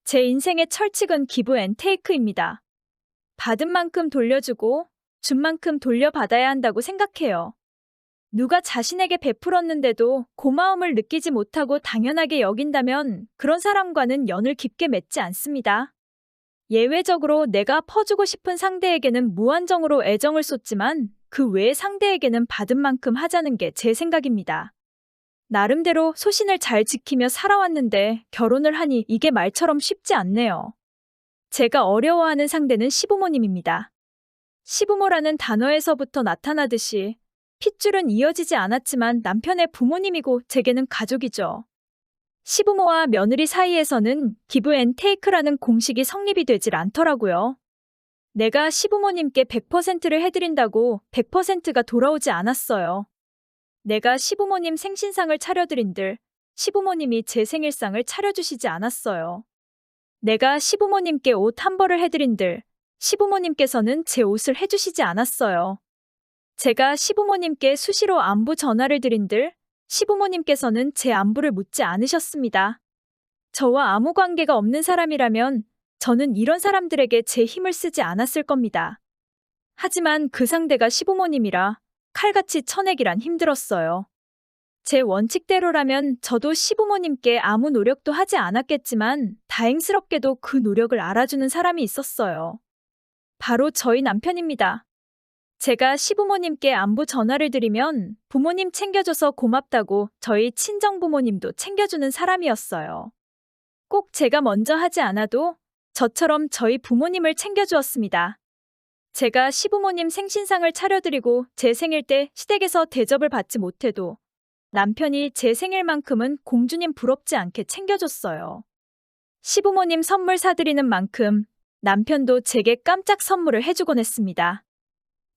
제 인생의 철칙은 기브 앤 테이크입니다. 받은 만큼 돌려주고 준 만큼 돌려받아야 한다고 생각해요. 누가 자신에게 베풀었는데도 고마움을 느끼지 못하고 당연하게 여긴다면 그런 사람과는 연을 깊게 맺지 않습니다. 예외적으로 내가 퍼주고 싶은 상대에게는 무한정으로 애정을 쏟지만 그 외의 상대에게는 받은 만큼 하자는 게 제 생각입니다. 나름대로 소신을 잘 지키며 살아왔는데 결혼을 하니 이게 말처럼 쉽지 않네요. 제가 어려워하는 상대는 시부모님입니다. 시부모라는 단어에서부터 나타나듯이 핏줄은 이어지지 않았지만 남편의 부모님이고 제게는 가족이죠. 시부모와 며느리 사이에서는 기브 앤 테이크라는 공식이 성립이 되질 않더라고요. 내가 시부모님께 100%를 해드린다고 100%가 돌아오지 않았어요. 내가 시부모님 생신상을 차려드린들 시부모님이 제 생일상을 차려주시지 않았어요. 내가 시부모님께 옷 한 벌을 해드린들 시부모님께서는 제 옷을 해주시지 않았어요. 제가 시부모님께 수시로 안부 전화를 드린들 시부모님께서는 제 안부를 묻지 않으셨습니다. 저와 아무 관계가 없는 사람이라면 저는 이런 사람들에게 제 힘을 쓰지 않았을 겁니다. 하지만 그 상대가 시부모님이라 칼같이 쳐내기란 힘들었어요. 제 원칙대로라면 저도 시부모님께 아무 노력도 하지 않았겠지만 다행스럽게도 그 노력을 알아주는 사람이 있었어요. 바로 저희 남편입니다. 제가 시부모님께 안부 전화를 드리면 부모님 챙겨줘서 고맙다고 저희 친정부모님도 챙겨주는 사람이었어요. 꼭 제가 먼저 하지 않아도 저처럼 저희 부모님을 챙겨주었습니다. 제가 시부모님 생신상을 차려드리고 제 생일 때 시댁에서 대접을 받지 못해도 남편이 제 생일만큼은 공주님 부럽지 않게 챙겨줬어요. 시부모님 선물 사드리는 만큼 남편도 제게 깜짝 선물을 해주곤 했습니다.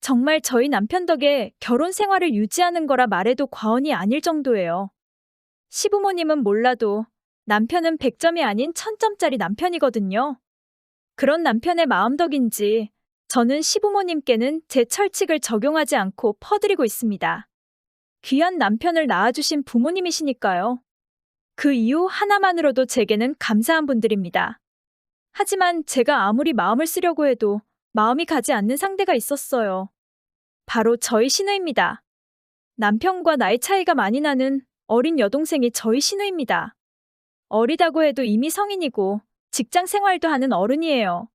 정말 저희 남편 덕에 결혼 생활을 유지하는 거라 말해도 과언이 아닐 정도예요. 시부모님은 몰라도 남편은 100점이 아닌 1000점짜리 남편이거든요. 그런 남편의 마음 덕인지 저는 시부모님께는 제 철칙을 적용하지 않고 퍼드리고 있습니다. 귀한 남편을 낳아주신 부모님이시니까요. 그 이유 하나만으로도 제게는 감사한 분들입니다. 하지만 제가 아무리 마음을 쓰려고 해도 마음이 가지 않는 상대가 있었어요. 바로 저희 시누입니다. 남편과 나이 차이가 많이 나는 어린 여동생이 저희 시누입니다. 어리다고 해도 이미 성인이고 직장 생활도 하는 어른이에요.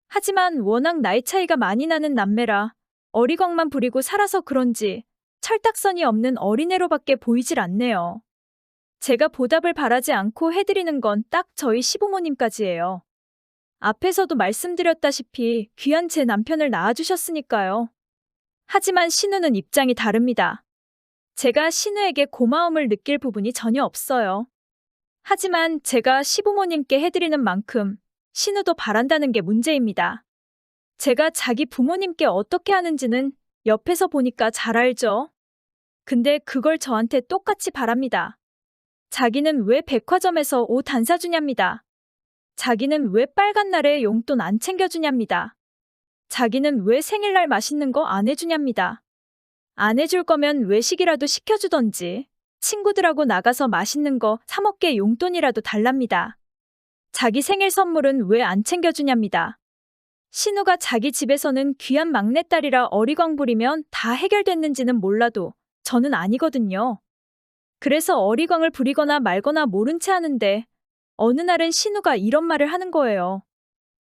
하지만 워낙 나이 차이가 많이 나는 남매라 어리광만 부리고 살아서 그런지 철딱선이 없는 어린애로밖에 보이질 않네요. 제가 보답을 바라지 않고 해드리는 건 딱 저희 시부모님까지예요. 앞에서도 말씀드렸다시피 귀한 제 남편을 낳아주셨으니까요. 하지만 신우는 입장이 다릅니다. 제가 신우에게 고마움을 느낄 부분이 전혀 없어요. 하지만 제가 시부모님께 해드리는 만큼 신우도 바란다는 게 문제입니다. 제가 자기 부모님께 어떻게 하는지는 옆에서 보니까 잘 알죠. 근데 그걸 저한테 똑같이 바랍니다. 자기는 왜 백화점에서 옷 안 사주냐입니다. 자기는 왜 빨간 날에 용돈 안 챙겨주냐입니다. 자기는 왜 생일날 맛있는 거 안 해주냐입니다. 안 해줄 거면 외식이라도 시켜주던지 친구들하고 나가서 맛있는 거 사 먹게 용돈이라도 달랍니다. 자기 생일 선물은 왜 안 챙겨주냐입니다. 신우가 자기 집에서는 귀한 막내딸이라 어리광 부리면 다 해결됐는지는 몰라도 저는 아니거든요. 그래서 어리광을 부리거나 말거나 모른 채 하는데 어느 날은 신우가 이런 말을 하는 거예요.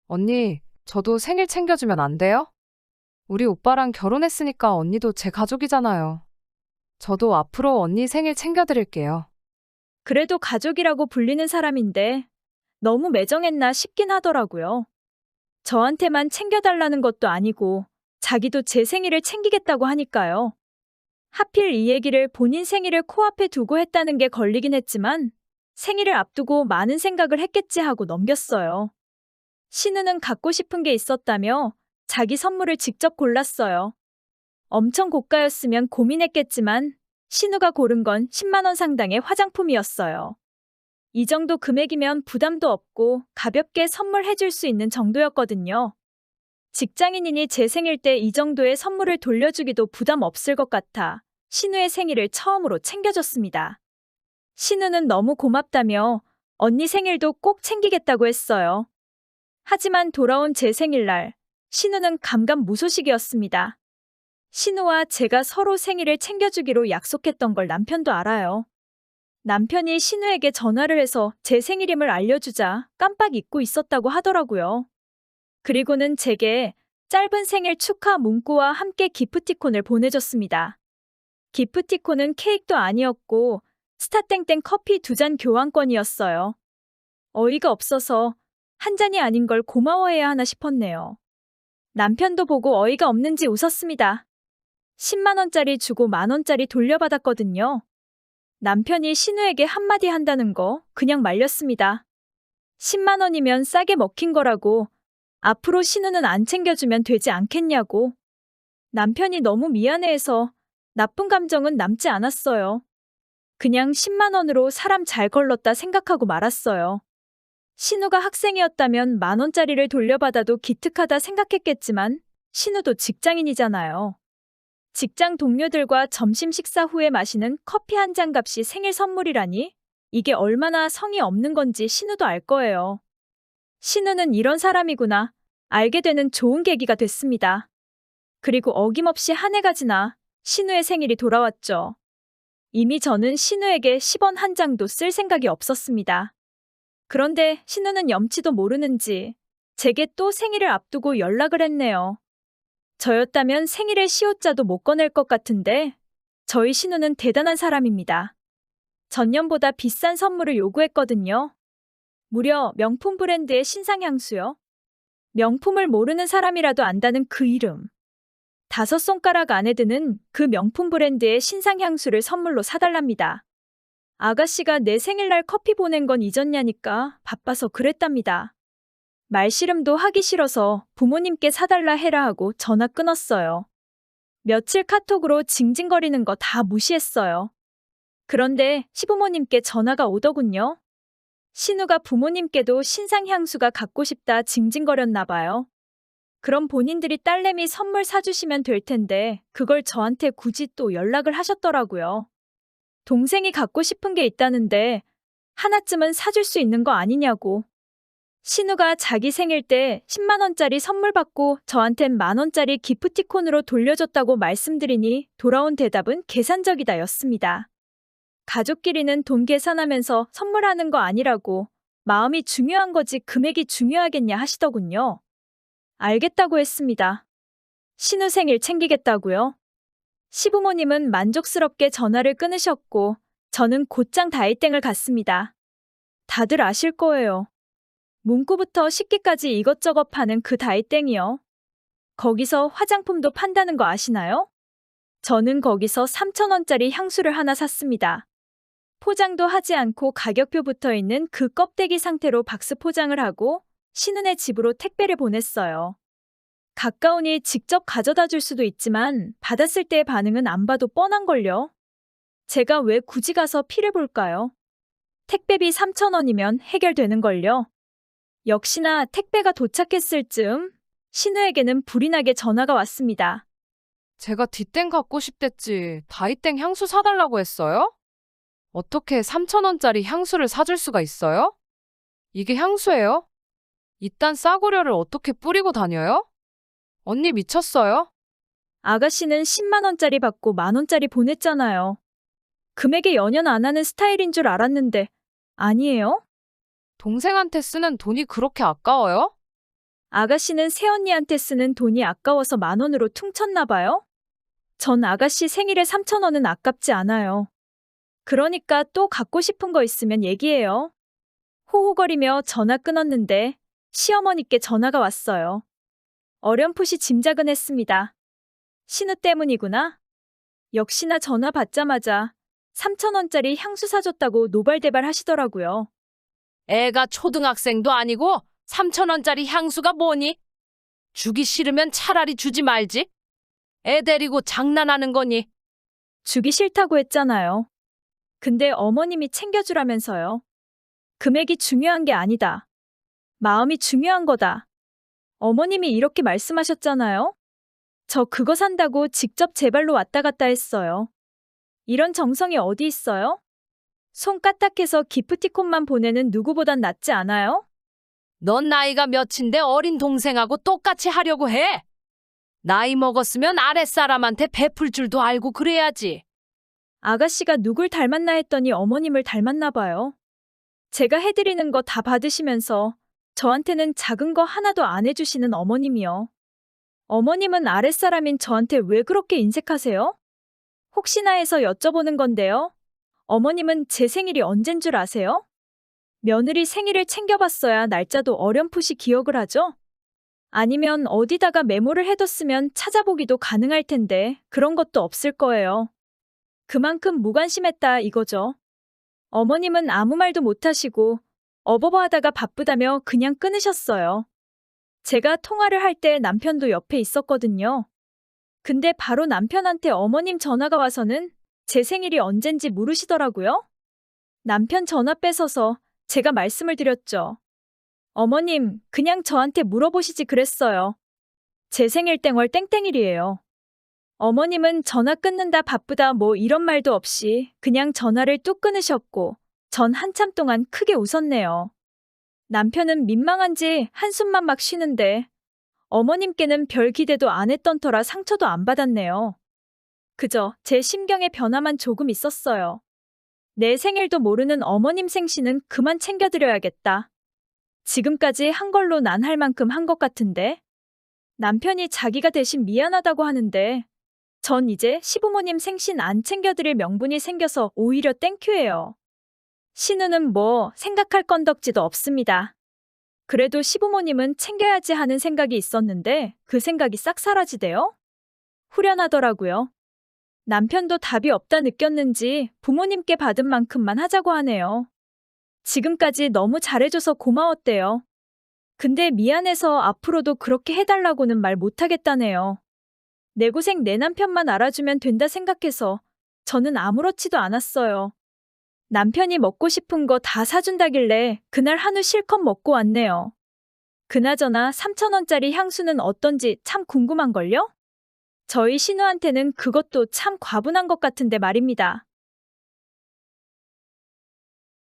언니, 저도 생일 챙겨주면 안 돼요? 우리 오빠랑 결혼했으니까 언니도 제 가족이잖아요. 저도 앞으로 언니 생일 챙겨드릴게요. 그래도 가족이라고 불리는 사람인데 너무 매정했나 싶긴 하더라고요. 저한테만 챙겨달라는 것도 아니고 자기도 제 생일을 챙기겠다고 하니까요. 하필 이 얘기를 본인 생일을 코앞에 두고 했다는 게 걸리긴 했지만 생일을 앞두고 많은 생각을 했겠지 하고 넘겼어요. 신우는 갖고 싶은 게 있었다며 자기 선물을 직접 골랐어요. 엄청 고가였으면 고민했겠지만 신우가 고른 건 10만 원 상당의 화장품이었어요. 이 정도 금액이면 부담도 없고 가볍게 선물해줄 수 있는 정도였거든요. 직장인이니 제 생일 때 이 정도의 선물을 돌려주기도 부담 없을 것 같아 신우의 생일을 처음으로 챙겨줬습니다. 신우는 너무 고맙다며 언니 생일도 꼭 챙기겠다고 했어요. 하지만 돌아온 제 생일날, 신우는 감감무소식이었습니다. 신우와 제가 서로 생일을 챙겨주기로 약속했던 걸 남편도 알아요. 남편이 신우에게 전화를 해서 제 생일임을 알려주자 깜빡 잊고 있었다고 하더라고요. 그리고는 제게 짧은 생일 축하 문구와 함께 기프티콘을 보내줬습니다. 기프티콘은 케이크도 아니었고 스타땡땡 커피 2잔 교환권이었어요. 어이가 없어서 한 잔이 아닌 걸 고마워해야 하나 싶었네요. 남편도 보고 어이가 없는지 웃었습니다. 10만 원짜리 주고 만 원짜리 돌려받았거든요. 남편이 신우에게 한마디 한다는 거 그냥 말렸습니다. 10만 원이면 싸게 먹힌 거라고, 앞으로 신우는 안 챙겨주면 되지 않겠냐고. 남편이 너무 미안해해서 나쁜 감정은 남지 않았어요. 그냥 10만 원으로 사람 잘 걸렀다 생각하고 말았어요. 신우가 학생이었다면 만 원짜리를 돌려받아도 기특하다 생각했겠지만 신우도 직장인이잖아요. 직장 동료들과 점심 식사 후에 마시는 커피 한 잔 값이 생일 선물이라니, 이게 얼마나 성의 없는 건지 신우도 알 거예요. 신우는 이런 사람이구나 알게 되는 좋은 계기가 됐습니다. 그리고 어김없이 한 해가 지나 신우의 생일이 돌아왔죠. 이미 저는 신우에게 10원 한 장도 쓸 생각이 없었습니다. 그런데 신우는 염치도 모르는지 제게 또 생일을 앞두고 연락을 했네요. 저였다면 생일에 시옷자도 못 꺼낼 것 같은데 저희 신우는 대단한 사람입니다. 전년보다 비싼 선물을 요구했거든요. 무려 명품 브랜드의 신상 향수요. 명품을 모르는 사람이라도 안다는 그 이름. 5손가락 안에 드는 그 명품 브랜드의 신상 향수를 선물로 사달랍니다. 아가씨가 내 생일날 커피 보낸 건 잊었냐니까 바빠서 그랬답니다. 말씨름도 하기 싫어서 부모님께 사달라 해라 하고 전화 끊었어요. 며칠 카톡으로 징징거리는 거 다 무시했어요. 그런데 시부모님께 전화가 오더군요. 신우가 부모님께도 신상 향수가 갖고 싶다 징징거렸나 봐요. 그럼 본인들이 딸내미 선물 사주시면 될 텐데 그걸 저한테 굳이 또 연락을 하셨더라고요. 동생이 갖고 싶은 게 있다는데 하나쯤은 사줄 수 있는 거 아니냐고. 신우가 자기 생일 때 10만 원짜리 선물 받고 저한텐 만 원짜리 기프티콘으로 돌려줬다고 말씀드리니 돌아온 대답은 계산적이다 였습니다. 가족끼리는 돈 계산하면서 선물하는 거 아니라고, 마음이 중요한 거지 금액이 중요하겠냐 하시더군요. 알겠다고 했습니다. 신우 생일 챙기겠다고요? 시부모님은 만족스럽게 전화를 끊으셨고 저는 곧장 다이땡을 갔습니다. 다들 아실 거예요. 문구부터 식기까지 이것저것 파는 그 다이땡이요. 거기서 화장품도 판다는 거 아시나요? 저는 거기서 3,000원짜리 향수를 하나 샀습니다. 포장도 하지 않고 가격표 붙어 있는 그 껍데기 상태로 박스 포장을 하고 신우네 집으로 택배를 보냈어요. 가까우니 직접 가져다 줄 수도 있지만 받았을 때의 반응은 안 봐도 뻔한걸요. 제가 왜 굳이 가서 피를 볼까요? 택배비 3,000원이면 해결되는걸요. 역시나 택배가 도착했을 즈음 신우에게는 불이 나게 전화가 왔습니다. 제가 뒷땡 갖고 싶댔지 다이땡 향수 사달라고 했어요? 어떻게 3,000원짜리 향수를 사줄 수가 있어요? 이게 향수예요? 이딴 싸구려를 어떻게 뿌리고 다녀요? 언니 미쳤어요? 아가씨는 10만 원짜리 받고 만 원짜리 보냈잖아요. 금액에 연연 안 하는 스타일인 줄 알았는데 아니에요? 동생한테 쓰는 돈이 그렇게 아까워요? 아가씨는 새언니한테 쓰는 돈이 아까워서 만 원으로 퉁쳤나 봐요? 전 아가씨 생일에 3,000원은 아깝지 않아요. 그러니까 또 갖고 싶은 거 있으면 얘기해요. 호호거리며 전화 끊었는데 시어머니께 전화가 왔어요. 어렴풋이 짐작은 했습니다. 신우 때문이구나. 역시나 전화 받자마자 3,000원짜리 향수 사줬다고 노발대발 하시더라고요. 애가 초등학생도 아니고 3,000원짜리 향수가 뭐니? 주기 싫으면 차라리 주지 말지. 애 데리고 장난하는 거니? 주기 싫다고 했잖아요. 근데 어머님이 챙겨주라면서요. 금액이 중요한 게 아니다. 마음이 중요한 거다. 어머님이 이렇게 말씀하셨잖아요. 저 그거 산다고 직접 제 발로 왔다 갔다 했어요. 이런 정성이 어디 있어요? 손 까딱해서 기프티콘만 보내는 누구보단 낫지 않아요? 넌 나이가 몇인데 어린 동생하고 똑같이 하려고 해? 나이 먹었으면 아랫사람한테 베풀 줄도 알고 그래야지. 아가씨가 누굴 닮았나 했더니 어머님을 닮았나 봐요. 제가 해드리는 거 다 받으시면서 저한테는 작은 거 하나도 안 해주시는 어머님이요. 어머님은 아랫사람인 저한테 왜 그렇게 인색하세요? 혹시나 해서 여쭤보는 건데요. 어머님은 제 생일이 언젠 줄 아세요? 며느리 생일을 챙겨봤어야 날짜도 어렴풋이 기억을 하죠? 아니면 어디다가 메모를 해뒀으면 찾아보기도 가능할 텐데 그런 것도 없을 거예요. 그만큼 무관심했다 이거죠. 어머님은 아무 말도 못하시고 어버버하다가 바쁘다며 그냥 끊으셨어요. 제가 통화를 할 때 남편도 옆에 있었거든요. 근데 바로 남편한테 어머님 전화가 와서는 제 생일이 언젠지 물으시더라고요. 남편 전화 뺏어서 제가 말씀을 드렸죠. 어머님, 그냥 저한테 물어보시지 그랬어요. 제 생일 땡월 땡땡일이에요. 어머님은 전화 끊는다 바쁘다 뭐 이런 말도 없이 그냥 전화를 뚝 끊으셨고 전 한참 동안 크게 웃었네요. 남편은 민망한지 한숨만 막 쉬는데 어머님께는 별 기대도 안 했던 터라 상처도 안 받았네요. 그저 제 심경의 변화만 조금 있었어요. 내 생일도 모르는 어머님 생신은 그만 챙겨드려야겠다. 지금까지 한 걸로 난 할 만큼 한 것 같은데. 남편이 자기가 대신 미안하다고 하는데 전 이제 시부모님 생신 안 챙겨드릴 명분이 생겨서 오히려 땡큐예요. 신우는 뭐 생각할 건덕지도 없습니다. 그래도 시부모님은 챙겨야지 하는 생각이 있었는데 그 생각이 싹 사라지대요? 후련하더라고요. 남편도 답이 없다 느꼈는지 부모님께 받은 만큼만 하자고 하네요. 지금까지 너무 잘해줘서 고마웠대요. 근데 미안해서 앞으로도 그렇게 해달라고는 말 못하겠다네요. 내 고생 내 남편만 알아주면 된다 생각해서 저는 아무렇지도 않았어요. 남편이 먹고 싶은 거 다 사준다길래 그날 한우 실컷 먹고 왔네요. 그나저나 3,000원짜리 향수는 어떤지 참 궁금한걸요? 저희 신우한테는 그것도 참 과분한 것 같은데 말입니다.